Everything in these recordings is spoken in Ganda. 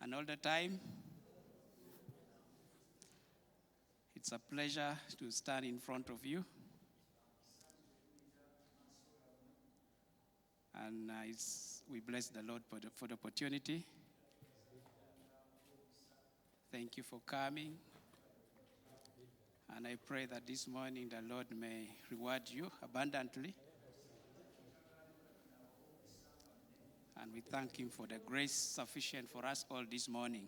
and all the time. It's a pleasure to stand in front of you. And we bless the Lord for the opportunity. Thank you for coming. And I pray that this morning the Lord may reward you abundantly. And we thank Him for the grace sufficient for us all this morning.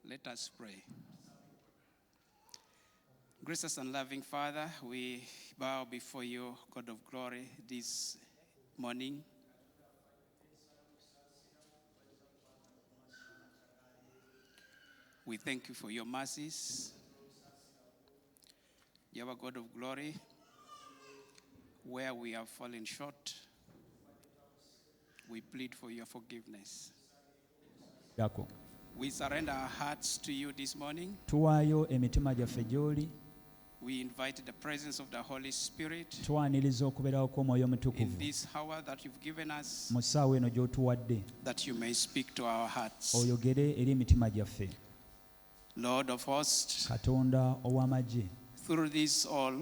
Let us pray. Gracious and loving Father, we bow before you, God of glory, this morning. We thank you for your mercies. You are God of glory. Where we have fallen short, we plead for your forgiveness. We surrender our hearts to you this morning. We invite the presence of the Holy Spirit in this hour that you've given us, that you may speak to our hearts. Lord of hosts, through this all,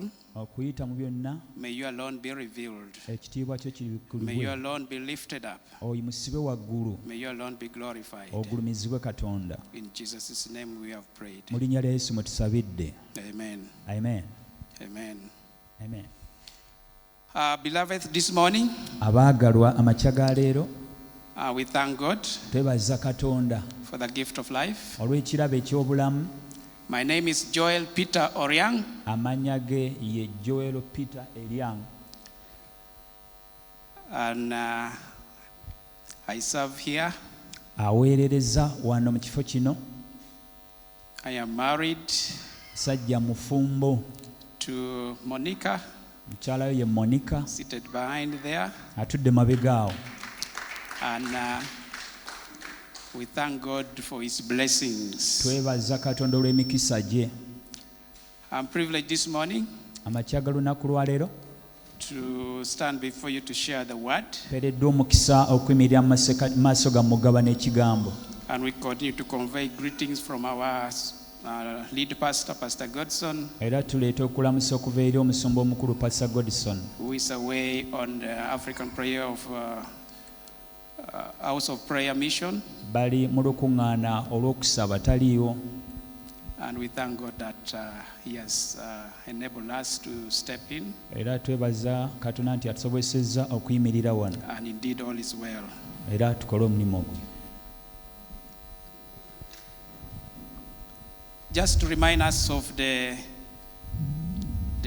may you alone be revealed. May you alone be lifted up. May you alone be glorified. In Jesus' name we have prayed. Amen. Amen. Amen. Amen. Beloved, this morning, we thank God for the gift of life. My name is Joel Peter Oryang. Amanya ye Joel Peter Oryang. And I serve here. Aweerereza wano mu kifo kino. I am married sajja mufumbo to Monica. Mukyala ye Monica. Seated behind there. Atudde mabega awo. And we thank God for His blessings. Twebaza Katonda olw'emikisa gye. I'm privileged this morning amakya ga lunaku lwa leero to stand before you to share the word. Mpeereddwa omukisa okuyimirira mu maaso ga mugabana ekigambo. And we continue to convey greetings from our lead pastor, Pastor Godson, era tuleeta okulamusa okuva eri omusumba omukulu Pastor Godson, who is away on the African prayer of House of Prayer Mission. Bali mu lukuŋŋaana olw'okusaba taliiwo. And we thank God that He has enabled us to step in. Era twebaza Katonda nti atusobozesezza okuyimirira wano. And indeed all is well. Era tukole omulimu gwe. Just to remind us of the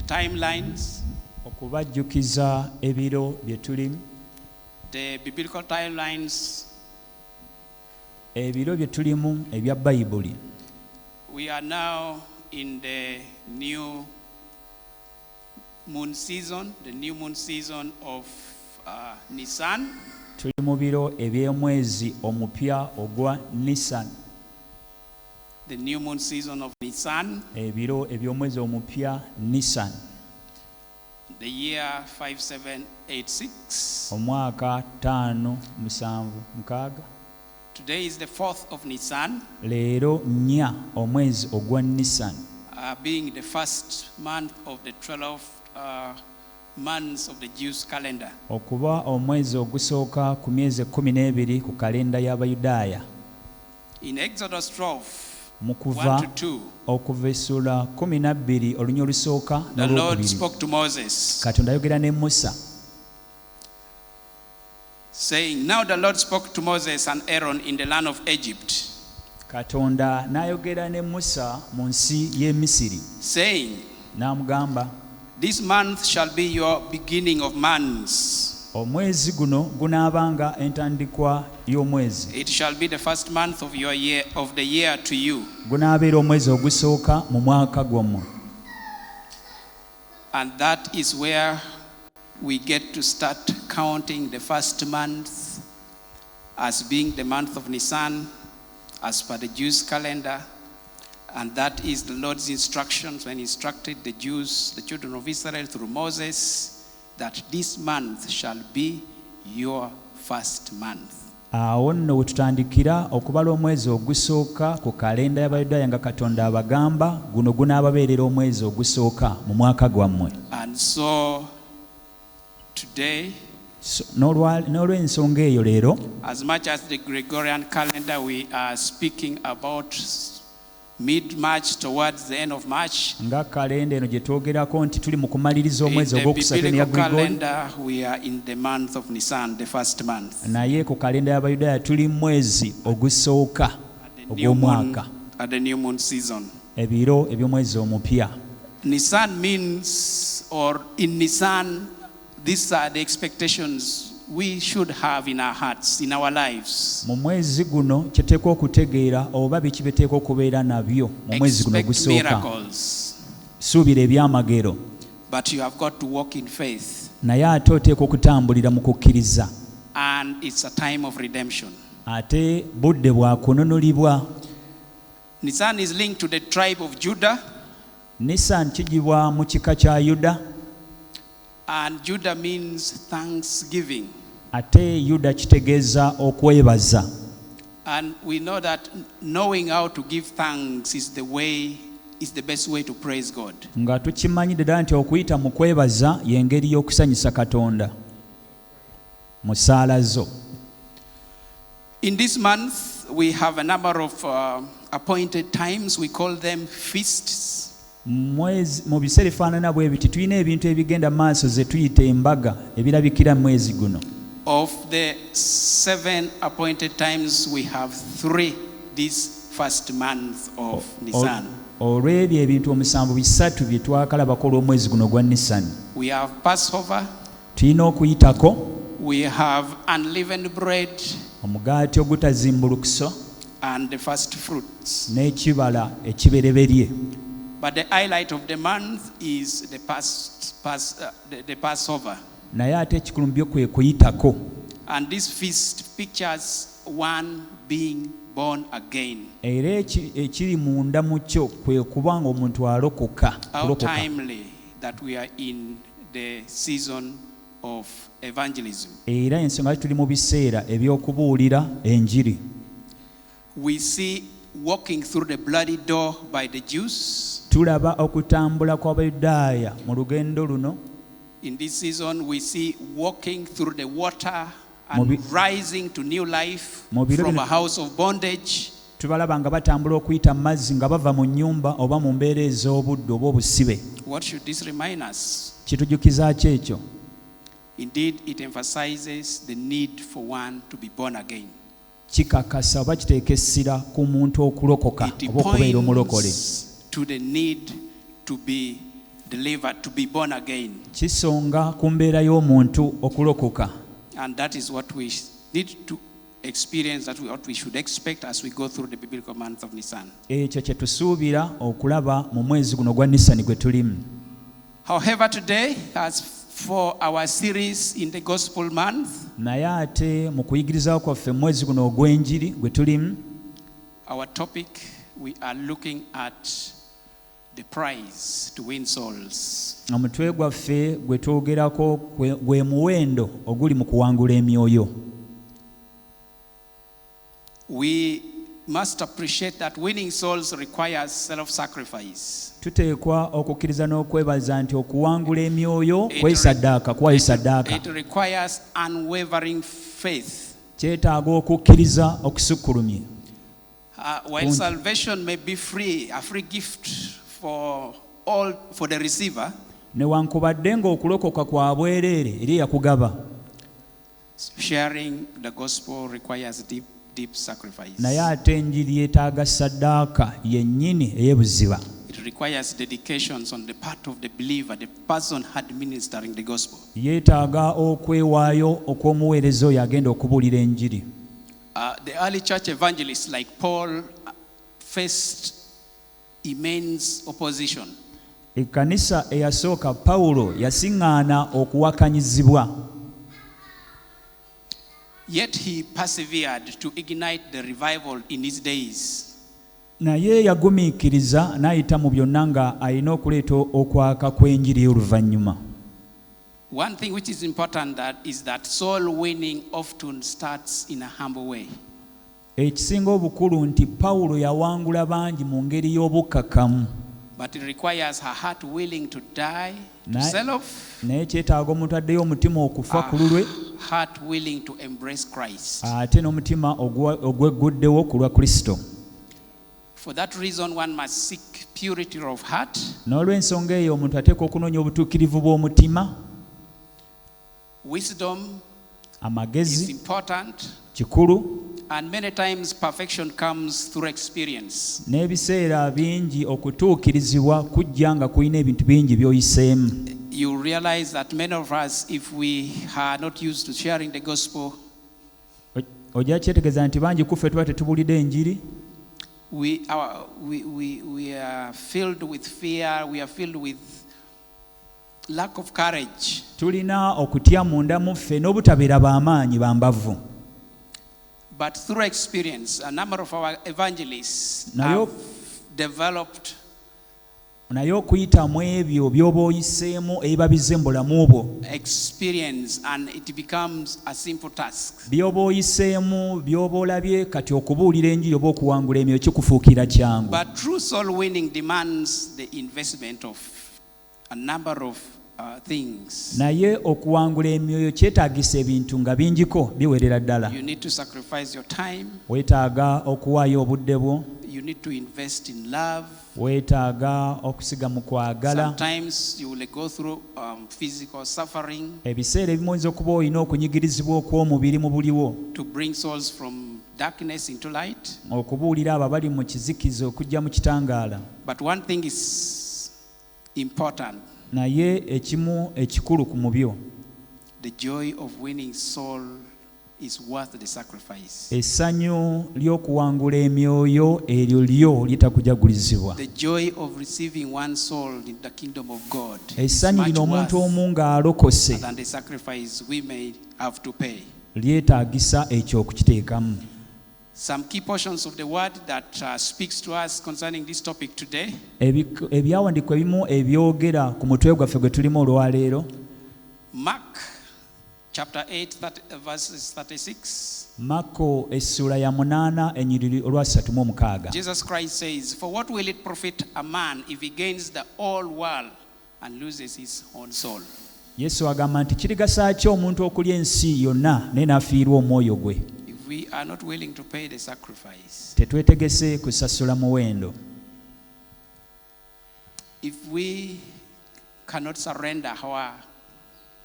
timelines. Okubajjukiza ebiro bye tulimu. The biblical timelines. Ebiro bye tulimu ebya Bayibuli. We are now in the new moon season, of Nisan. Tuli mu biro eby'omwezi omupya ogwa Nisan. The new moon season of Nisan. Ebiro eby'omwezi omupya Nisan. The year 5786. Omwaka 576. Today is the 4th of Nisan. Leero nnya omwezi ogwa Nisan. Being the first month of the 12 months of the Jews calendar. Okuba omwezi ogusooka ku myezi 12 ku kalenda y'Abayudaaya. In Exodus 12, Mukuva okuva essula 12 olunya olusooka the Lord spoke to Moses, Katonda ayogera ne Musa, saying, now the Lord spoke to Moses and Aaron in the land of Egypt. Katonda n'ayogera ne Musa mu nsi y'e Misiri, saying, n'amugamba, this month shall be your beginning of months. Omwezi guno gunaabanga entandikwa y'omwezi. It shall be the first month of your year, of the year to you. Gunaabeera omwezi ogusooka mu mwaka gwammwe. And that is where we get to start counting the first month as being the month of Nisan, as per the Jews' calendar. And that is the Lord's instructions when He instructed the Jews, the children of Israel, through Moses, that this month shall be your first month. Awo nno wetutandikira okubala omwezi ogusooka ku kalenda y'Abayudaaya nga Katonda abagamba guno gunaababeerera omwezi ogusooka mu mwaka gwammwe. And so today, n'olw'ensonga eyo leero, as much as the Gregorian calendar, we are speaking about mid-March towards the end of March. Nga kalenda eno gye twogerako nti tuli mu kumaliriza omwezi ogwokusatu eya Gregorian calendar, we are in the month of Nisan, the first month. Naye ku kalenda y'Abayudaaya tuli mwezi ogusooka ogw'omwaka, at the new moon season. Ebiro eby'omwezi omupya. Nisan means, or in Nisan, these are the expectations we should have in our hearts, in our lives. Mu mwezi guno kyeteekwa okutegeera oba biki biteekwa okubeera nabyo mu mwezi guno ogusooka. Suubira ebyamagero. But you have got to walk in faith. Naye ate oteekwa okutambulira mu kukkiriza. And it's a time of redemption. Ate budde bwa kununulibwa. Nisan is linked to the tribe of Judah. Nisan kigibwa mu kika kya Yuda. And Judah means thanksgiving. Ate Yuda kitegeeza okwebaza. And we know that knowing how to give thanks is the best way to praise God. Nga tukimanyi ddala nti okuyita mu kwebaza y'engeri y'okusanyusa Katonda mu ssaala zo. In this month we have a number of appointed times. We call them feasts. Mu biseera ebifaanana bwe biti tulina ebintu ebigenda maaso ze tuyita embaga ebirabikira mu mwezi guno. Of the 7 appointed times, we have 3 this first month of Nisan. Olw'ebyo ebintu omusanvu bisatu bye twakalabako olw'omwezi guno gwa Nisan. We have Passover. Tulina okuyitako. We have unleavened bread. Omugaati ogutazimbulukuso. And the first fruits. N'ekibala ekibereberye. But the highlight of the month is the Passover. Naye ate ekikulu mu byo kwe kuyitako. And this feast pictures one being born again. Era ekiri munda mu kyo kwe kuba ng'omuntu alokoka. How timely that we are in the season of evangelism. Era ensonga tuli mu biseera eby'okubuulira enjiri. We see walking through the bloody door by the Jews. Tulaba okutambula kw'Abayudaaya mu lugendo luno. In this season we see walking through the water and rising to new life from a house of bondage. Tubalaba nga batambula okuyita mu mazzi nga bava mu nnyumba oba mu mbeera ez'obudde oba obusibe. What should this remind us? Kitujukiza ki ekyo? Indeed, it emphasizes the need for one to be born again. Kikakasa oba kiteeka essira ku muntu okulokoka oba okubeera omulokole. To the need to be delivered, to be born again. Kisonga ku mbeera y'omuntu okulokoka. And that is what we need to experience, that what we should expect as we go through the biblical month of Nisan. Ekyo kye tusuubira okulaba mu mwezi guno gwa Nisani gwe tulimu. However, today, as for our series in the gospel month, naye ate mu kuyigirizawo kwaffe mwezi guno ogw'enjiri gwe tulimu, our topic, we are looking at the prize to win souls. Omutwe gwaffe gwe twogerako gwe muwendo oguli mu kuwangula emyoyo. We must appreciate that winning souls requires self-sacrifice. Tuteekwa okukkiriza n'okwebaza nti okuwangula emyoyo kwesaddaaka, kuwayo saddaaka. It requires unwavering faith. Kyetaaga okukkiriza okusukkulumye. While salvation may be free, a free gift for the receiver, newankubadde ng'okulokoka kwa bwereere eri yakugaba, sharing the gospel requires deep sacrifice. Naye ate enjiri yeetaaga saddaaka yennyini ey'ebuziba. It requires dedications on the part of the believer, the person administering the gospel. Yeetaaga okwewaayo okw'omuweereza oyo agenda okubuulira enjiri. The early church evangelists like Paul faced immense opposition. Ekkanisa eyasooka Pawulo yasiŋŋaana okuwakanyizibwa. Yet he persevered to ignite the revival in his days. Naye yagumiikiriza n'ayita mu byonna nga alina okuleeta okwaka kw'enjiri y'oluvannyuma. One thing which is important is that soul winning often starts in a humble way. Ekisinga obukulu nti Pawulo yawangula bangi mu ngeri y'obukkakkamu. But it requires her heart willing to die to self. Naye kyetaaga omuntu addeyo omutima okufa ku lulwe. Heart willing to embrace Christ. Ate n'omutima ogwegguddewo ku lwa Kristo. For that reason one must seek purity of heart. N'olw'ensonga eyo omuntu ateekwa okunoonya obutuukirivu bw'omutima. Wisdom amagezi is important. Kikulu. And many times perfection comes through experience. N'ebiseera bingi okutuukirizibwa kujja nga kulina ebintu bingi by'oyiseemu. You realize that many of us, if we are not used to sharing the gospel, ojja kyetegeeza nti bangi ku ffe tuba tetubuulidde enjiri. We are filled with fear, we are filled with lack of courage. Tulina okutya munda mu ffe n'obutabeera b'amaanyi bambavu. But through experience, a number of our evangelists have developed naye okuyitamu ebyo by'oba oyiseemu ebiba bizze mu bulamu bwo. Experience and it becomes a simple task. By'oba oyiseemu by'oba olabye kati okubuulira enjiri oba okuwangula emyoyo kikufuukira kyangu. But true soul winning demands the investment of a number of things. Naye okuwangula emyoyo kyetaagisa ebintu nga bingiko biwerera ddala. You need to sacrifice your time. Weetaaga okuwaayo obudde bwo. You need to invest in love. Weetaaga okusiga mu kwagala. Sometimes you will go through physical suffering. Ebiseera ebimu oyinza okuba olina okunyigirizibwa okw'omubiri mu buliwo. To bring souls from darkness into light. Okubuulira abo abali mu kizikiza okujja mu kitangaala. But one thing is important. Naye ekimu ekikulu ku mubyo. The joy of winning soul is worth the sacrifice. Essanyu ly'okuwangula emyoyo eryo lyo litakujagulizibwa. The joy of receiving one soul in the kingdom of God. Essanyu lino omuntu omu ng'alokose. Than the sacrifice we may have to pay. Lyetaagisa ekyo okukiteekamu. Some key portions of the word that speaks to us concerning this topic today. Ebyawandiikwa ebimu ebyogera ku mutwe gwaffe gwe tulimu olwaleero. Mark chapter 8 verses 36. Marko essula ya 8 ennyiriri olwa 36. Jesus Christ says, "For what will it profit a man if he gains the whole world and loses his own soul?" Yesu agamba nti kirigasa ki omuntu okulya ensi yonna naye n'afiirwa omwoyo gwe. We are not willing to pay the sacrifice. Tetwetegese kusasula muwendo. If we cannot surrender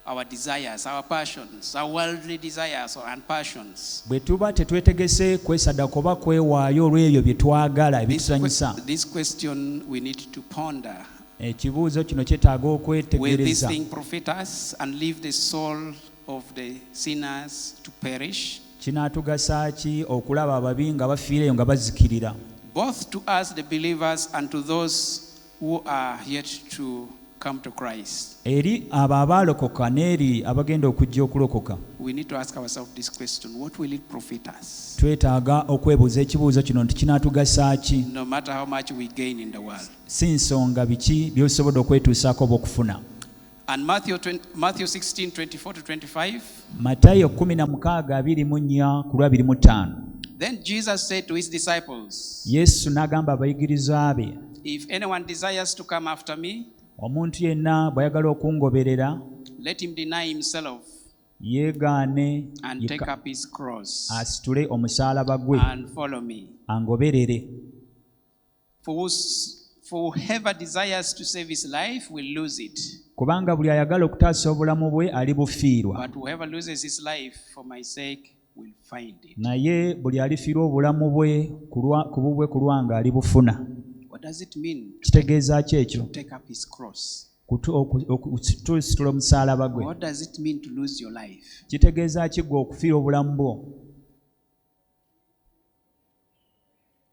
our desires, our passions, our worldly desires and passions. Bwe tuba tetwetegese kwesadako oba kwewaayo olw'ebyo bye twagala ebitusanyusa. This question we need to ponder. Ekibuuzo kino kyetaaga okwetegereza. Will this thing profit us and leave the soul of the sinners to perish? Kinaatugasa ki okulaba ababi nga bafiireyo nga bazikirira? Both to us the believers and to those who are yet to come to Christ. Eri abo abaalokoka n'eri abagenda okujja okulokoka. We need to ask ourselves this question: what will it profit us? Twetaaga okwebuuza ekibuuzo kino nti kinaatugasa ki? No matter how much we gain in the world. Si nsonga biki by'osobodde okwetuusaako oba okufuna. And Matthew 16:24-25. Matayo 16:24-25. Then Jesus said to his disciples, Yesu n'agamba abayigiriza be, "If anyone desires to come after me, omuntu yenna bw'ayagala okungoberera, let him deny himself yeegaane and take up his cross asitule omusaalaba gwe and follow me. angoberere. For whoever desires to save his life will lose it. Kubanga buli ayagala okutaasa obulamu bwe alibufiirwa. But whoever loses his life for my sake will find it." Naye buli alifiirwa obulamu bwe ku bubwe ku lwange alibufuna. What does it mean Kitegeeza ki ekyo? to take up his cross? Okusitula omusaalaba gwe. What does it mean to lose your life? Kitegeeza ki gwe okufiirwa obulamu bwo?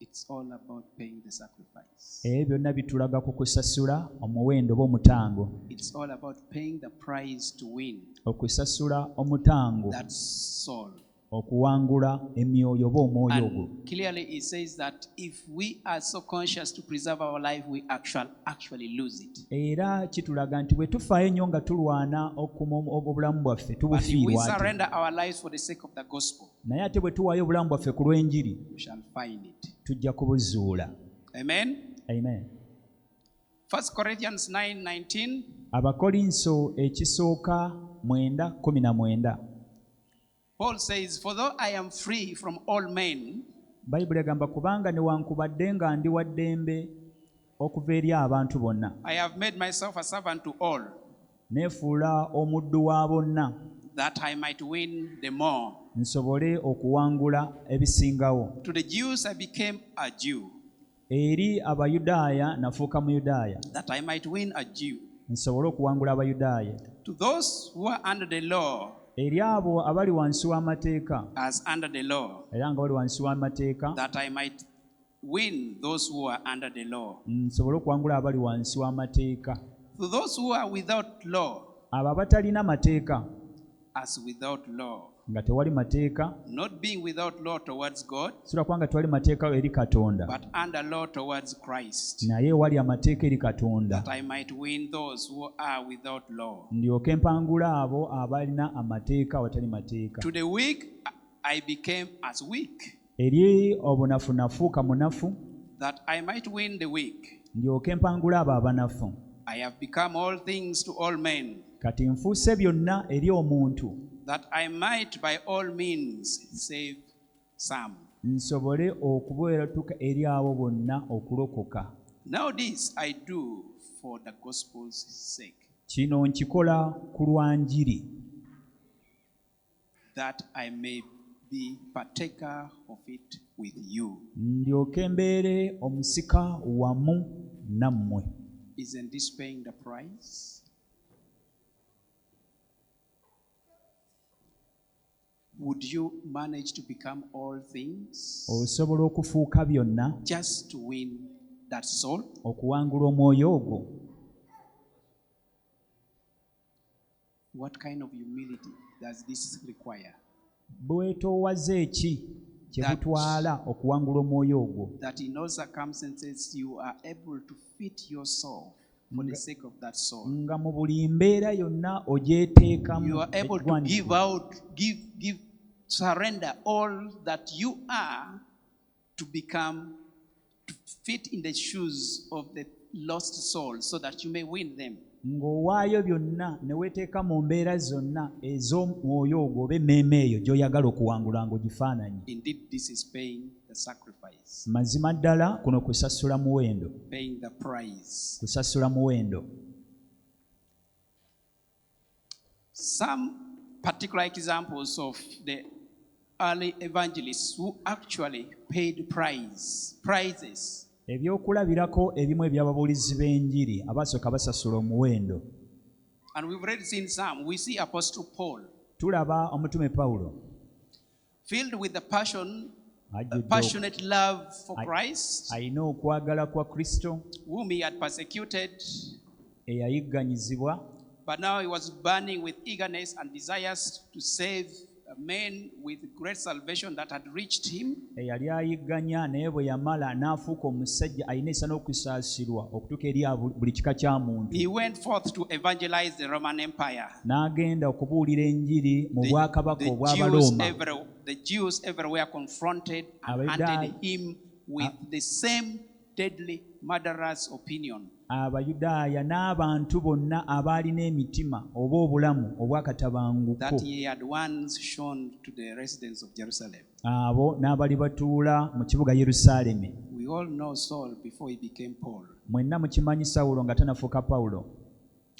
It's all about paying the sacrifice. Byonna bitulaga ku kusasula omuwendo bw'omutango. It's all about paying the price to win Okusasula omutango that soul. okuwangula emyoyo oba omwoyo ogwo. And clearly it says that if we are so conscious to preserve our life, we actually lose it. Era kitulaga nti bwe tufaayo nnyo nga tulwana obulamu bwaffe tubufiirwa. But if we surrender our lives for the sake of the gospel, naye ate bwe tuwaayo obulamu bwaffe ku lw'enjiri, we shall find it. tujja kubuzuula. Amen. Amen. 1 Corinthians 9:19. Abakolinso ekisooka 9:19. Paul says, "For though I am free from all men, Bayibuli egamba kubanga newankubadde nga ndi wa ddembe okuva eri abantu bonna, I have made myself a servant to all, neefuula omuddu wa bonna, that I might win the more. nsobole okuwangula ebisingawo. To the Jews I became a Jew, Eri Abayudaaya nafuuka Muyudaaya, that I might win a Jew. nsobole okuwangula Abayudaaya. To those who are under the law, Eri abo abali wansi w'amateeka, as under the law, era nga bali wansi w'amateeka, that I might win those who are under the law. nsobole okuwangula abali wansi w'amateeka. To those who are without law, Abo abatalina mateeka, as without law, nga tewali mateeka, not being without law towards God, sura kubanga tewali mateeka eri Katonda, but under law towards Christ, naye wali amateeka eri Katonda, that I might win those who are without law. ndyoke mpangula abo abalina amateeka awatali mateeka. To the weak I became as weak, Eri obunafu nafuuka munafu, that I might win the weak. ndyoke mpangula abo abanafu. I have become all things to all men, Kati nfuuse byonna eri omuntu, that I might by all means save some. nsobole okubeeratuka eri abo bonna okulokoka. Now this I do for the gospel's sake, Kino nkikola ku lwa njiri, that I may be partaker of it with you. ndyoke mbeere omusika wamu nammwe. Isn't this paying the price? Would you manage to become all things Osobola okufuuka byonna just to win that soul? okuwangula omwoyo ogwo? What kind of humility does this require? Bwetoowaze eki kye butwala okuwangula omwoyo ogwo? That in all circumstances you are able to fit your soul for the sake of that soul. Nga mu buli mbeera yonna ogyeteekamu, You are able to give out, surrender all that you are to become, to fit in the shoes of the lost soul so that you may win them. ng'owaayo byonna ne weeteeka mu mbeera zonna ez'omwoyo ogwo oba emmeeme eyo gy'oyagala okuwangula ng'ogifaananyi. Indeed, this is paying the sacrifice, Mazima ddala kuno kusasula muwendo, paying the price. kusasula muwendo. Some particular examples of the early evangelists who actually paid prizes. Ebyokulabirako ebimu eby'ababuulizi b'enjiri abasooka basasula omuwendo. And we've already seen some. We see Apostle Paul, Tulaba omutume Pawulo filled with the passionate love for Christ, alina okwagala kwa Kristo, whom he had persecuted, eyayigganyizibwa, but now he was burning with eagerness and desires to save men with great salvation that had reached him. eyali ayigganya naye bwe yamala n'afuuka omusajja alina essa n'okusaasirwa okutuuka eri buli kika kya muntu. He went forth to evangelize the Roman Empire. N'agenda okubuulira enjiri mu bwakabaka obw'Abaroma. The Jews everywhere confronted and hunted him with the same deadly murderous opinion. Abayudaaya n'abantu bonna abaalina emitima oba obulamu obwakatabanguko, that he had once shown to the residents of Jerusalem. abo n'abali batuula mu kibuga Yerusaalemi. We all know Saul before he became Paul, Mwenna mukimanyi Sawulo nga tanafuuka Pawulo,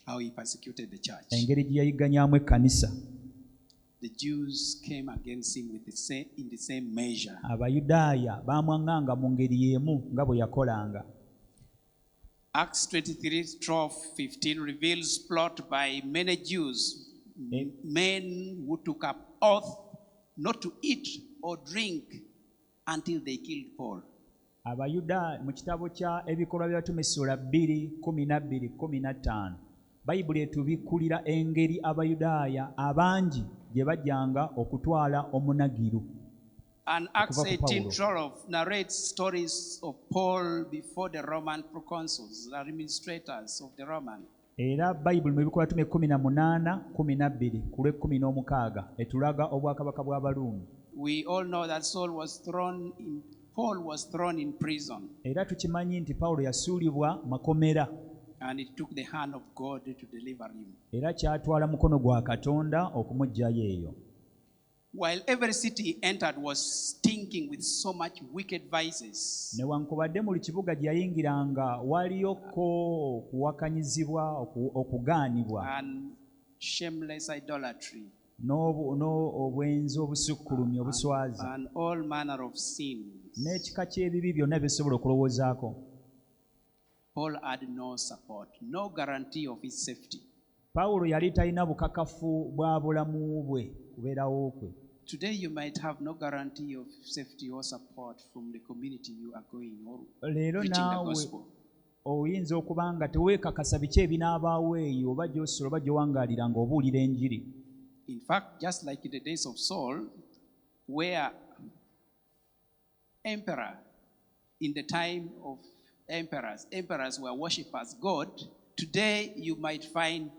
how he persecuted the church. engeri gye yayigganyaamu ekkanisa. The Jews came against him in the same measure. Abayudaaya baamwaŋŋanga mu ngeri y'emu nga bwe yakolanga. Acts 23:12-15 reveals plot by many Jews, men who took up oath not to eat or drink until they killed Paul. Abayudaaya mu kitabo kya ebikolwa by'abatume ssula 2:12-15 Bayibuli etubikkulira engeri Abayudaaya abangi gye bajjanga okutwala omunagiru. And Acts 18:12 narrates stories of Paul before the Roman proconsuls, the administrators of the Roman. Era Bayibuli mu Bikola 18:12 ku lw'e16 etulaga obwakabaka bw'Abaruumi. We all know that Paul was thrown in prison. Era tukimanyi nti Pawulo yasuulibwa makomera. And it took the hand of God to deliver him. Era kyatwala mukono gwa Katonda okumuggyayo eyo. While every city he entered was stinking with so much wicked vices. Newankubadde mu kibuga gye yayingiranga waliyoko okuwakanyizibwa okugaanibwa. And shameless idolatry. N'obwenzi obusukkulumya obuswazi. And all manner of sins. N'ekika ky'ebibi byonna bisobola okulowoozaako. Paul had no support, no guarantee of his safety. Pawulo yali talina bukakafu bwa bulamu bwe kubeerawo kwe. Today you might have no guarantee of safety or support from the community you are going or preaching the gospel. Oyinza okuba nga teweekakasa biki ebinaabaawo eyo oba gy'osula oba gy'owangaalira ng'obuulira enjiri. In fact, just like in the days of Saul, where emperor, in the time of emperors were worshipped as God, today you might find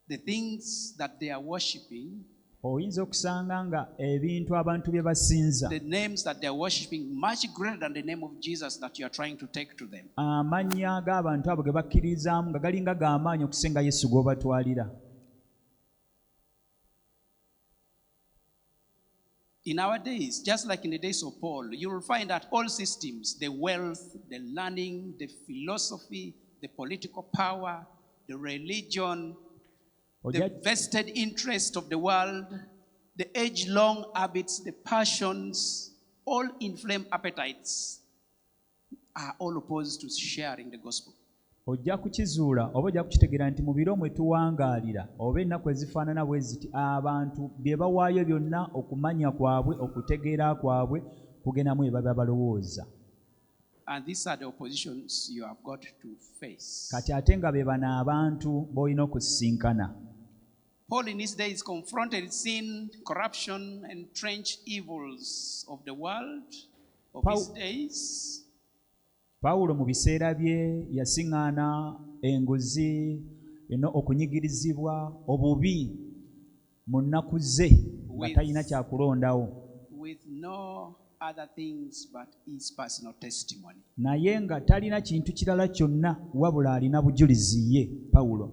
the things that they are worshipping, oyinza okusanga nga ebintu abantu bye basinza, the names that they are worshipping much greater than the name of Jesus that you are trying to take to them. Amannya g'abantu abo ge bakkirizaamu nga galinga g'amaanyi okusinga Yesu gw'obatwalira. In our days, just like in the days of Paul, you will find that all systems, the wealth, the learning, the philosophy, the political power, the religion, the vested interest of the world, the age-long habits, the passions, all inflamed appetites are all opposed to sharing the gospel. Ojja kukizuula oba ojja kukitegeera nti mu biro mwe tuwangaalira oba ennaku ezifaanana bwe ziti abantu bye bawaayo byonna okumanya kwabwe okutegeera kwabwe kugenamu ebaba balowooza. And these are the oppositions you have got to face. Kati ate nga be bano abantu b'olina okusisinkana. Paul in his days confronted sin, corruption, and entrenched evils of the world of his days. Pawulo mu biseera bye yasiŋŋaana enguzi, okunyigirizibwa, obubi mu nnaku ze nga talina kyakulondawo. With no other things but his personal testimony. Naye nga talina kintu kirala kyonna wabula alina bujulizi ye Pawulo.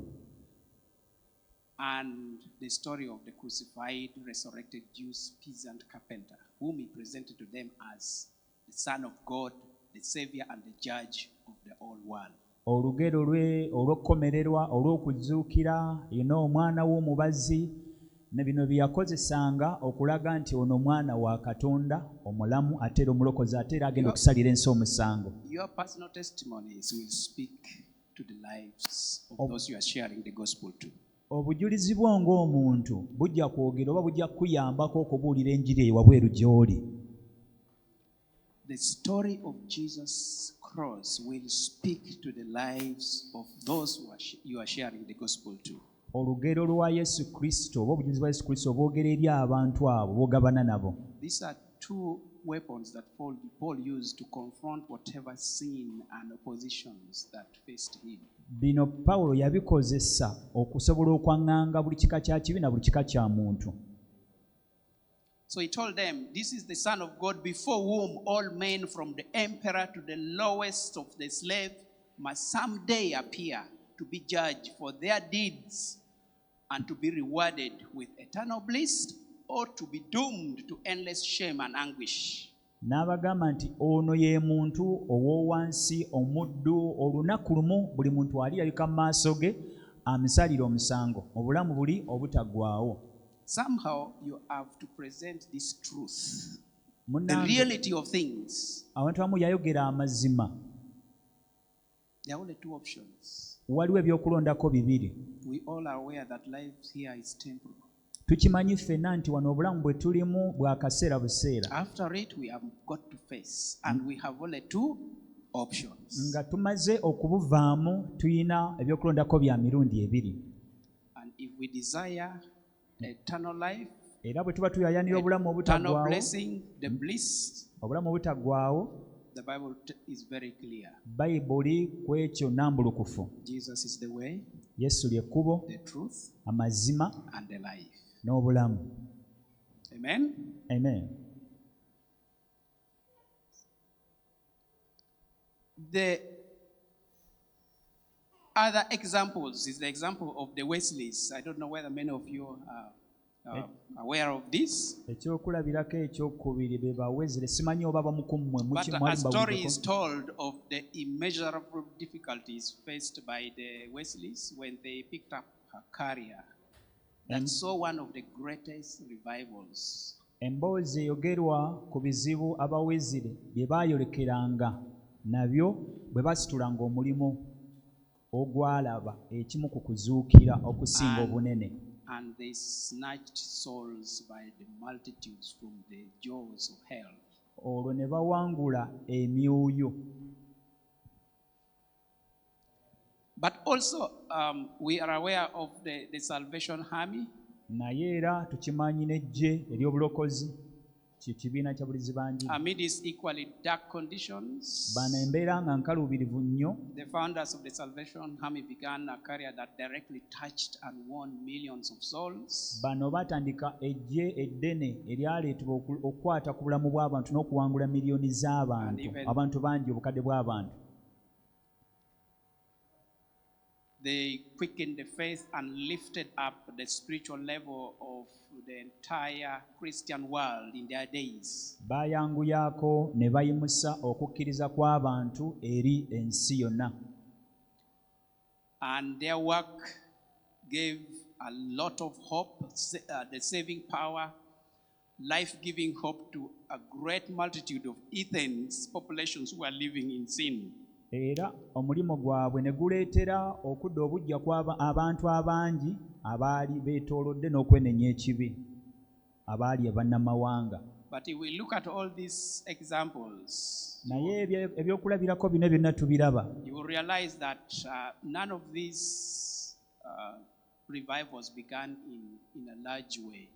And the story of the crucified, resurrected Jewish peasant carpenter, whom he presented to them as the Son of God, the Savior and the Judge of the whole world. Olugero lwe olw'okkomererwa olw'okuzuukira omwana w'omubazi ne bino bye yakozesanga okulaga nti ono mwana wa Katonda omulamu ate era omulokozi ate era agenda okusalira ensi omusango. Your personal testimonies will speak to the lives of those you are sharing the gospel to. Obujulizi bwo ng'omuntu bujja kwogera oba bujja kuyambako okubuulira enjiri eyo wabweru gy'oli. The story of Jesus' cross will speak to the lives of those who you are sharing the gospel to. Olugero lwa Yesu Kristo oba obujulizi bwa Yesu Kristo bwogera eri abantu abo bw'ogabana nabo. These are two weapons that Paul used to confront whatever sin and oppositions that faced him. Bino Pawulo yabikozesa okusobola okwaŋŋanga buli kika kya kibi na buli kika kya muntu. So he told them, this is the Son of God before whom all men from the emperor to the lowest of the slave must someday appear to be judged for their deeds and to be rewarded with eternal bliss or to be doomed to endless shame and anguish. N'abagamba nti ono ye muntu ow'owansi omuddu olunaku lumu buli muntu alirabika mu maaso ge amusalira omusango obulamu buli obutaggwaawo. Somehow you have to present this truth, the reality of things. Abantu abamu yayogera amazima. There are only two options. Waliwo ebyokulondako bibiri. We all are aware that life here is temporal. Tukimanyi ffenna nti wano obulamu bwe tulimu bwa kaseera buseera. After it we have got to face and we have only two options. Nga tumaze okubuvaamu tuyina ebyokulondako bya mirundi ebiri. And if we desire eternal life, era bwe tuba tuyaayanira obulamu eternal blessing, the bliss, obulamu obutaggwaawo, the Bible is very clear. bayibuli ku ekyo nnambulukufu. Jesus is the way, Yesu ly'ekkubo, the truth, amazima and the life. n'obulamu. Amen. Amen. The other examples is the example of the Wesleys. I don't know whether many of you are aware of this. Ekyokulabirako ekyokubiri be bawezire, simanyi oba bamu ku mmwe But a story is told of the immeasurable difficulties faced by the Wesleys when they picked up a career that saw one of the greatest revivals. Emboozi eyogerwa ku bizibu abawezire bye baayolekeranga nabyo bwe basitulanga omulimu ogwalaba ekimu ku kuzuukira okusinga obunene. And they snatched souls by the multitudes from the jaws of hell. Olwo ne bawangula emyoyo. But also we are aware of the Salvation Army. Naye era tukimanyi n'eggye ery'obulokozi, kibiina kya bulizi bangi. Amid these equally dark conditions, bano embeera nga nkaluubirivu nnyo, the founders of the Salvation Army began a career that directly touched and won millions of souls. Bano batandika eggye eddene eryaleetebwa okukwata ku bulamu bw'abantu n'okuwangula miliyoni z'abantu, abantu bangi, obukadde bw'abantu. They quickened the faith and lifted up the spiritual level of the entire Christian world in their days. Bayanguyaako ne bayimusa okukkiriza kw'abantu eri ensi yonna. And their work gave a lot of hope, the saving power, life-giving hope to a great multitude of heathens populations who are living in sin. Era omulimu gwabwe ne guleetera okudda obujja kw'abantu abangi abaali beetoolodde n'okwenenya ekibi, abaali abannamawanga. But if we look at all these examples, naye ebyokulabirako bino byonna tubiraba, you will realize that none of these revivals began in a large way.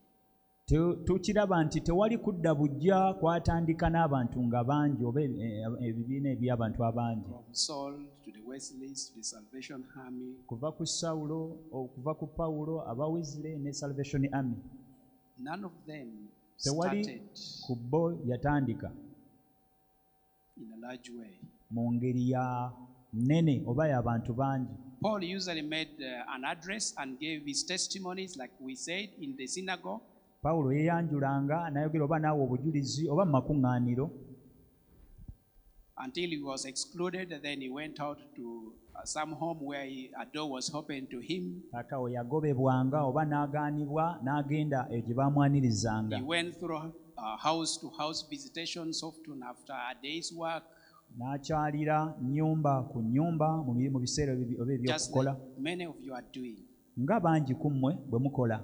Tukiraba nti tewali kudda bujja kwatandika n'abantu nga bangi oba ebibiina eby'abantu abangi. From Saul to the Wesleys to the Salvation Army. Kuva ku Sawulo, okuva ku Pawulo, abawezire ne Salvation Army. None of them tewali started ku bo yatandika in a large way. Mu ngeri ya nene oba y'abantu bangi. Paul usually made an address and gave his testimonies, like we said, in the synagogue. Pawulo yeyanjulanga n'ayogera oba naawe obujulizi oba mu makuŋŋaaniro. Until he was excluded, then he went out to some home where a door was open to him. Kaka we yagobebwanga oba n'agaanibwa n'agenda gye baamwanirizanga. He went through house to house visitations often after a day's work. N'akyalira nnyumba ku nnyumba mu biseera oba ebyokukola. Like many of you are doing. Nga bangi ku mmwe bwe mukola.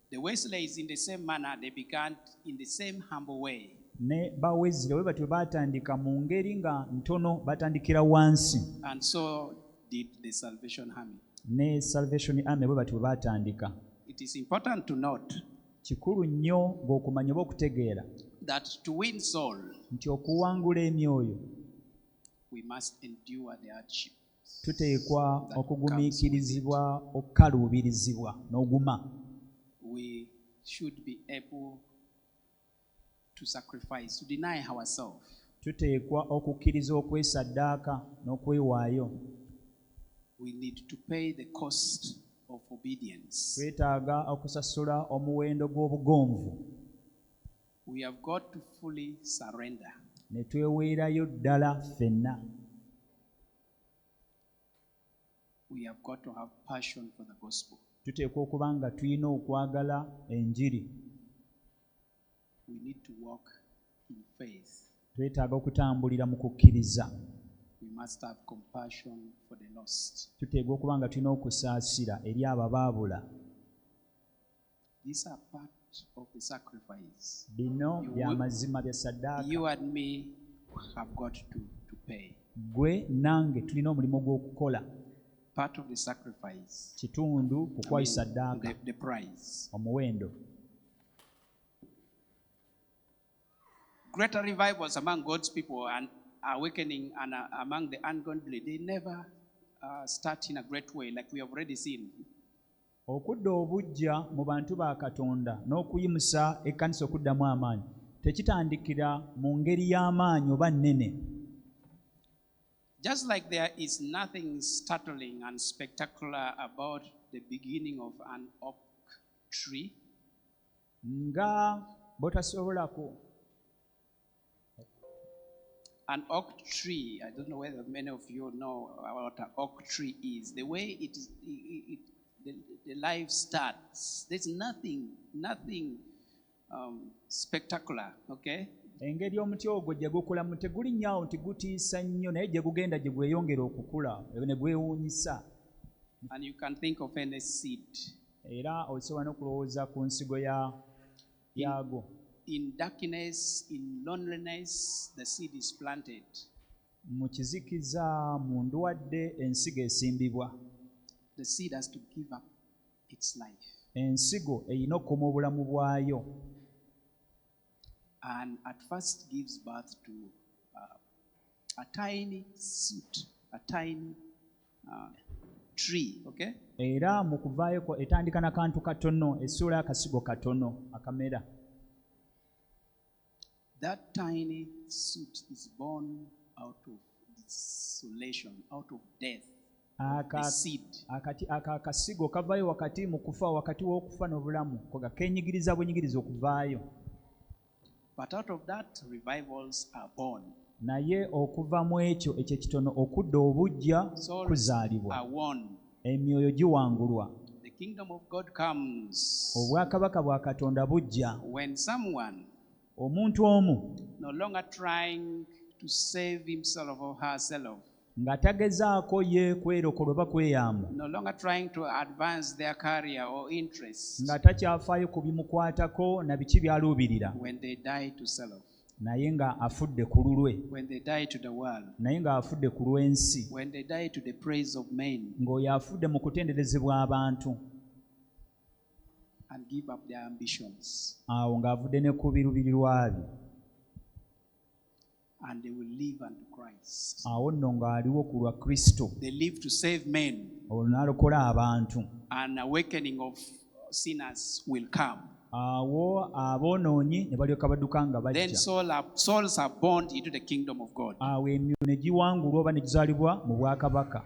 The Wesleys, in the same manner, they began in the same humble way. Ne bawezire bwe batyo baatandika mu ngeri nga ntono, batandikira wansi. And so did the Salvation Army. Ne Salvation Army bwe batyo baatandika. It is important to note kikulu nnyo ng'okumanya oba okutegeera that to win soul, nti okuwangula emyoyo, we must endure the hardship. Tuteekwa okugumiikirizibwa, okukaluubirizibwa n'oguma. We should be able to sacrifice, to deny ourselves. Tuteekwa okukkiriza okwesaddaaka n'okwewaayo. We need to pay the cost of obedience. Twetaaga okusasula omuwendo gw'obugonvu. We have got to fully surrender. Ne tweweerayo ddala ffenna. We have got to have passion for the gospel. Tuteekwa okuba nga tulina okwagala enjiri. We need to walk in faith. Twetaaga okutambulira mu kukkiriza. We must have compassion for the lost. Tuteekwa okuba nga tulina okusaasira eri ababaabula. These are part of the sacrifice. Bino by'amazima bya ssaddaaka. You and me have got to pay. Gwe nange tulina omulimu gw'okukola. part of the sacrifice. Kitundu kukwayisa ddaaka. The prize. Omuwendo. Greater revivals among God's people and awakening and among the ungodly, they never start in a great way like we have already seen. Okudda obujja mu bantu ba Katonda n'okuyimusa ekkanisa okuddamu amaanyi tekitandikira mu ngeri y'amaanyi oba nnene. Just like there is nothing startling and spectacular about the beginning of an oak tree. Nga botasobola ku an oak tree, I don't know whether many of you know what an oak tree is. The way the life starts, there's nothing spectacular, okay? Engeri omuti ogwo gye gukulamu tegulinnyawo nti gutiisa nnyo naye gye gugenda gye gweyongera okukula ne gwewuunyisa. And you can think of any seed. Era osobola n'okulowooza ku nsigo yagwo. In darkness, in loneliness, the seed is planted. Mu kizikiza, mu ndwadde, ensigo esimbibwa. The seed has to give up its life. Ensigo erina okukoma obulamu bwayo. And at first gives birth to a tiny shoot, a tiny tree, okay? Era mu kuvaayo etandika n'akantu katono, essuula y'akasigo katono akamera. That tiny shoot is born out of desolation, out of death. The seed. Akasigo kavaayo wakati mu kufa, wakati w'okufa n'obulamu koga keenyigiriza bwenyigiriza okuvaayo. But out of that, revivals are born. Naye okuva mu ekyo ekitono okudda obujja kuzaalibwa. Emyoyo giwangulwa. The kingdom of God comes. Obwakabaka bwa Katonda bujja. When someone omuntu omu no longer trying to save himself or herself, nga tagezaako ye kwerokola oba kweyamba, no longer trying to advance their career or interests, nga takyafaayo ku bimukwatako na biki by'aluubirira, when they die to self, naye nga afudde ku lulwe, when they die to the world, naye nga afudde ku lw'ensi, when they die to the praise of men, ng'oyo afudde mu kutenderezebwa abantu, and give up their ambitions, awo ng'avudde ne ku biruubirirwa bye, and they will live unto Christ. Awo nno ng'aliwo ku lwa Kristo. They live to save men. Olwo n'alokola abantu. An awakening of sinners will come. Awo aboonoonyi ne balyoka badduka nga bajja. Then souls are born into the kingdom of God. Awo emyoyo ne giwangulwa oba ne gizaalibwa mu bwakabaka.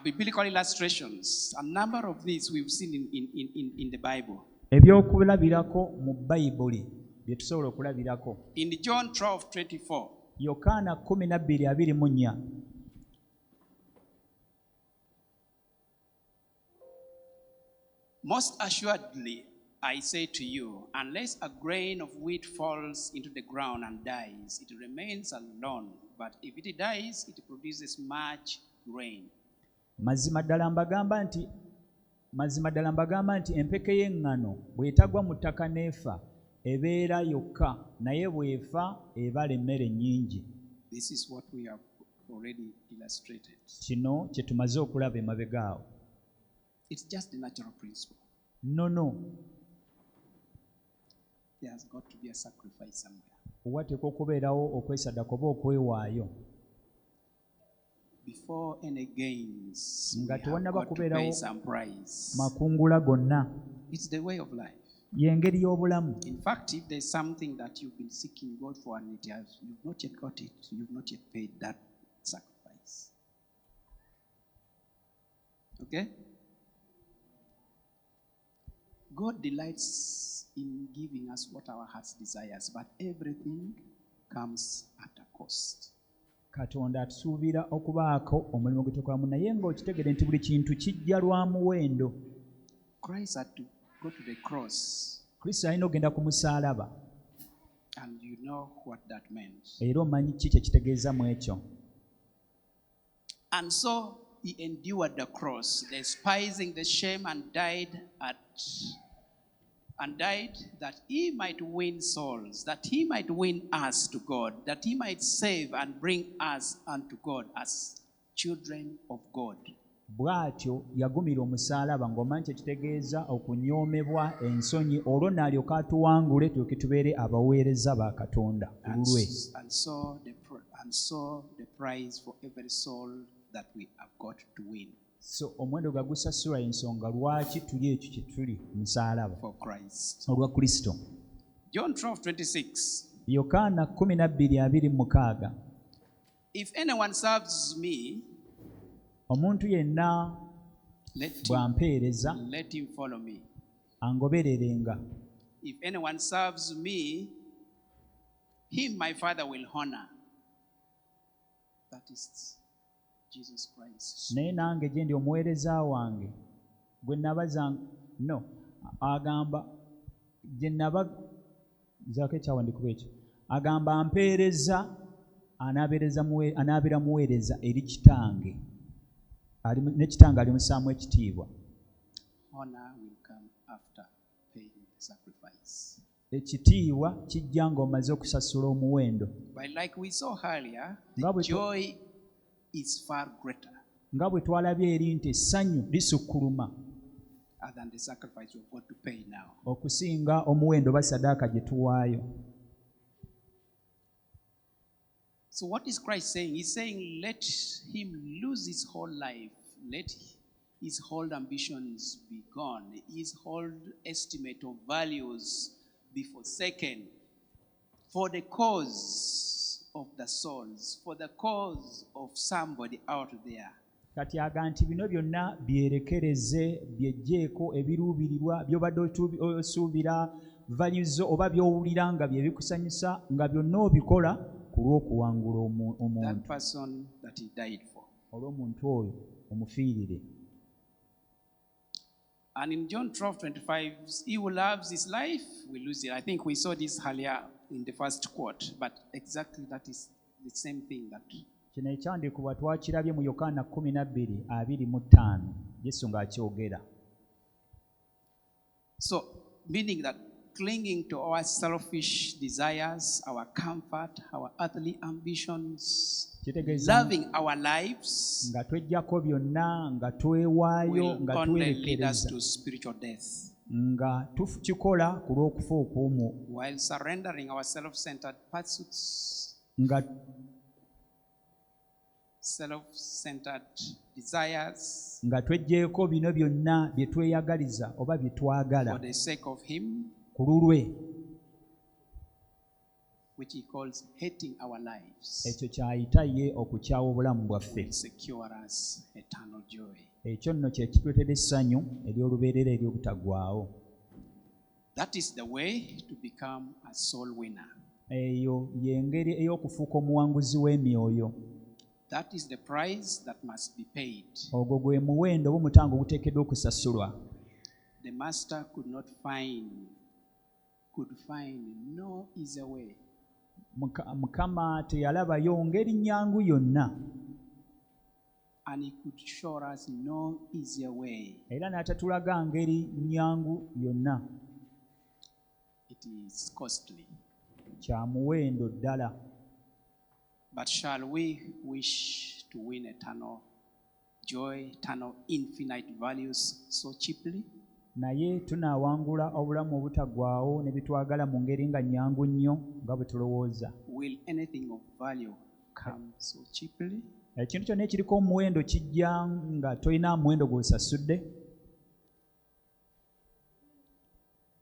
Biblical illustrations, a number of these we've seen in the Bible. Ebyokulabirako mu Bayibuli bye tusobola okulabirako. In John 12:24. Yokaana 12:24. Most assuredly, I say to you, unless a grain of wheat falls into the ground and dies, it remains alone. But if it dies, it produces much grain. Mazima ddala mbagamba nti empeke y'eŋŋano bw'etagwa mu ttaka n'efa ebeera yokka, naye bw'efa ebala emmere nnyingi. This is what we have already illustrated. Kino kye tumaze okulaba emabega awo. It's just the natural principle. No. There has got to be a sacrifice somewhere. Wateekwa okubeerawo okwesaddaaka oba okwewaayo. Before any gains, nga we have tewannaba got to kubeerawo pay some price. makungula gonna. It's the way of life. Y'engeri y'obulamu. In fact, if there's something that you've been seeking God for and you've not yet got it, you've not yet paid that sacrifice. Okay? God delights in giving us what our hearts desires, but everything comes at a cost. Katonda atusuubira okubaako omulimu gwe tukolamu, naye ng'okitegedde nti buli kintu kijja lwa muwendo. Christ had to go to the cross. Kristo alina okugenda ku musaalaba. And you know what that meant. Era omanyi ki kye kitegeeza mu ekyo. And so he endured the cross, despising the shame, and died that he might win souls, that he might win us to God, that he might save and bring us unto God as children of God. bw'atyo yagumira omusaalaba ng'omanyi kye kitegeeza okunyoomebwa ensonyi olwo n'alyoka atuwangule tulyoke tubeere abaweereza ba Katonda ku lulwe. And so the prize for every soul that we have got to win. So omuwendo gagusasula ensonga lwaki tuli ekyo kye tuli musaalaba olwa Kristo. John 12:26. Yokaana 12:26. If anyone serves me, omuntu yenna bw'ampeereza let him follow me. Angobererenga. If anyone serves me, him my Father will honor. That is Jesus Christ. Naye nange gye ndi omuweereza wange gwe nabaza agamba gye naba zaako ekyawandikuba ekyo agamba ampeereza anaabeera muweereza eri kitange ne kitange alimusaamu ekitiibwa. Honor will come after paying the sacrifice. Ekitiibwa kijja ng'omaze okusasula omuwendo. But like we saw earlier, the joy is far greater. Nga bwe twalabye eri nti essanyu lisukkuluma than the sacrifice we've got to pay now. Okusinga omuwendo basadaaka gye tuwaayo. So what is Christ saying? He's saying let him lose his whole life. Let his whole ambitions be gone. His whole estimate of values be forsaken for the cause of the souls, for the cause of somebody out there. Kati aga nti bino byonna byerekereze byejjeeko ebiruubirirwa by'obadde osuubira values oba by'owulira nga bye bikusanyusa nga byonna obikola ku lw'okuwangula omuntu olw'omuntu oyo omufiirire. And in John 12:25, he who loves his life will lose it. I think we saw this earlier in the first quote, but exactly that is the same thing that kino ekyandikibwa twakirabye mu Yokaana 12:25 Yesu ng'akyogera. So meaning that clinging to our selfish desires, our comfort, our earthly ambitions, loving our lives nga twejjako byonna nga twewaayo nga twerekereza to spiritual death. Nga tukikola ku lw'okufa okw'omwo while surrendering our self-centered pursuits, nga self-centered desires, nga twejjeeko bino byonna bye tweyagaliza oba bye twagala for the sake of him, ku lulwe, which he calls hating our lives. Ekyo kyayita ye okukyawa obulamu bwaffe. Secure us eternal joy. Ekyo nno kye kitwetera essanyu ery'olubeerera ery'obutagwawo. That is the way to become a soul winner. Eyo y'engeri ey'okufuuka omuwanguzi w'emyoyo. That is the price that must be paid. Ogwo gwe muwendo bw'omutango oguteekeddwa okusasulwa. The master could find no easy way. Mukama teyalabayo ngeri nnyangu yonna. And he could show us no easier way. Era n'atatulaga ngeri nnyangu yonna. It is costly. Kya muwendo ddala. But shall we wish to win eternal joy, eternal infinite values so cheaply? Naye tunaawangula obulamu obutagwawo ne bitwagala mu ngeri nga nnyangu nnyo nga bwe tulowooza. Will anything of value come so cheaply? Ekintu kyonna ekiriko omuwendo kijja nga tolina muwendo gw'osasudde.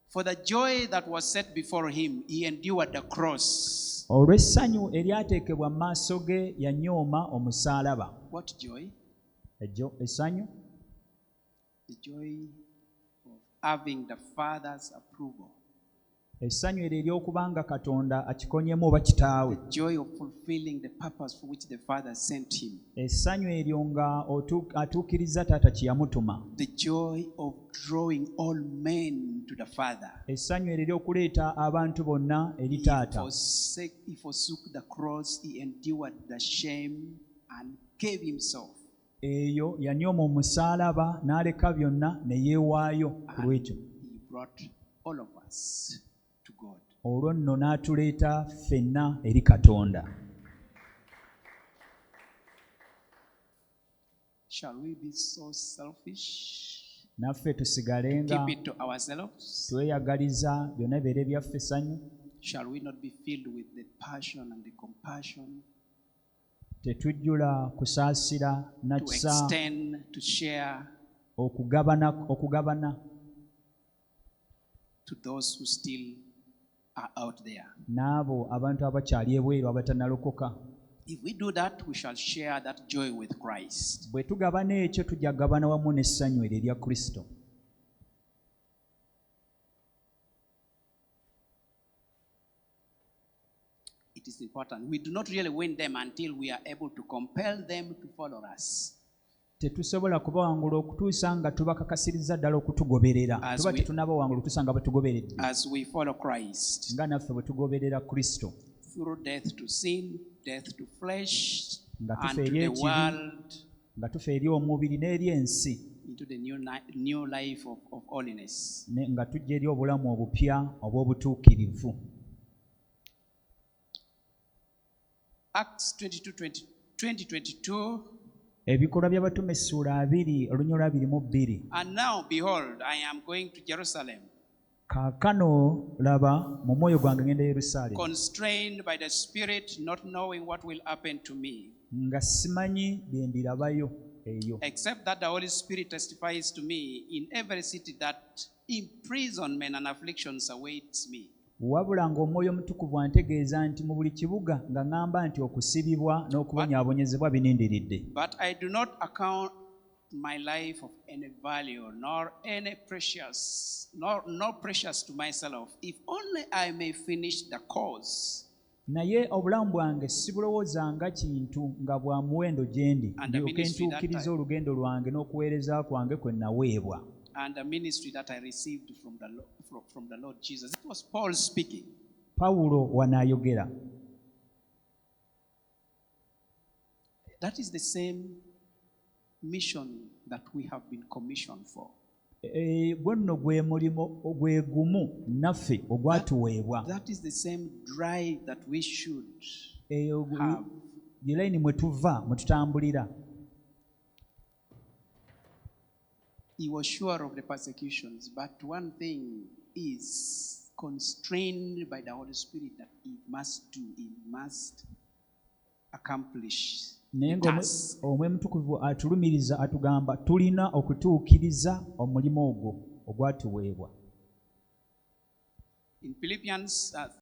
For the joy that was set before him, he endured the cross. Olw'essanyu eryateekebwa mu maaso ge yanyooma omusaalaba. What joy? Essanyu? The joy of having the Father's approval. Essanyu eryo ery'okubanga Katonda akikonyemu oba kitaawe. The joy of fulfilling the purpose for which the Father sent him. Essanyu eryo nga atuukiriza taata kye yamutuma. The joy of drawing all men to the Father. Essanyu eryo ery'okuleeta abantu bonna eri taata. He forsook the cross, he endured the shame and gave himself. Eyo yanyooma omusaalaba n'aleka byonna ne yeewaayo ku lw'ekyo. He brought all of us to God. Olwo nno n'atuleeta ffenna eri Katonda. Shall we be so selfish? Naffe tusigalenga Keep it to ourselves? tweyagaliza byonna bibeere byaffe essanyu. Shall we not be filled with the passion and the compassion? Tetujjula kusaasira na To kisa, extend, to share okugabana to those who still are out there. n'abo abantu abakyali ebweru abatannalokoka. If we do that, we shall share that joy with Christ. Bwe tugabana ekyo tujja kugabana wamu n'essanyu eryo erya Kristo. It is important. We do not really win them until we are able to compel them to follow us. Tetusobola kubawangula okutuusa nga tubakakasiriza ddala okutugoberera. Tuba tetunabawangula okutuusa nga batugoberedde. As we follow Christ. Nga naffe bwe tugoberera Kristo. Through death to sin, death to flesh, nga and to the world, nga tufa eri omubiri n'eri ensi, into the new life of holiness. Nga tujja eri obulamu obupya obw'obutuukirivu. Acts 22. Ebikolwa by'abatume essula 2 olunyolwa 22. And now behold, I am going to Jerusalem. Kaakano laba mu mwoyo gwange ngenda Yerusaalemi. Constrained by the Spirit, not knowing what will happen to me. Nga simanyi bye ndirabayo eyo. Except that the Holy Spirit testifies to me in every city that imprisonment and afflictions awaits me. Wabula ng'omwoyo omutukuvu antegeeza nti mu buli kibuga nga ŋŋamba nti okusibibwa n'okubonyaabonyezebwa binindiridde. But I do not account my life of any value, nor precious to myself, if only I may finish the course. Naye obulamu bwange sibulowoozanga kintu nga bwa muwendo gye ndi, ndyoke ntuukiriza olugendo lwange n'okuweereza kwange kwe naweebwa. And the ministry that I received from the Lord Jesus. It was Paul speaking. Paulo wanaayogera. That is the same mission that we have been commissioned for. Gwenno gwe mulimo gwe gumu naffe ogwatuweebwa. That is the same drive that we should have. Yelayini mwe tuva mwe tutambulira. He was sure of the persecutions, but one thing is constrained by the Holy Spirit that he must accomplish. Omwe mutukuvu atulumiriza atugamba tulina okutuukiriza omulimo ogwo ogwatuweebwa. In Philippians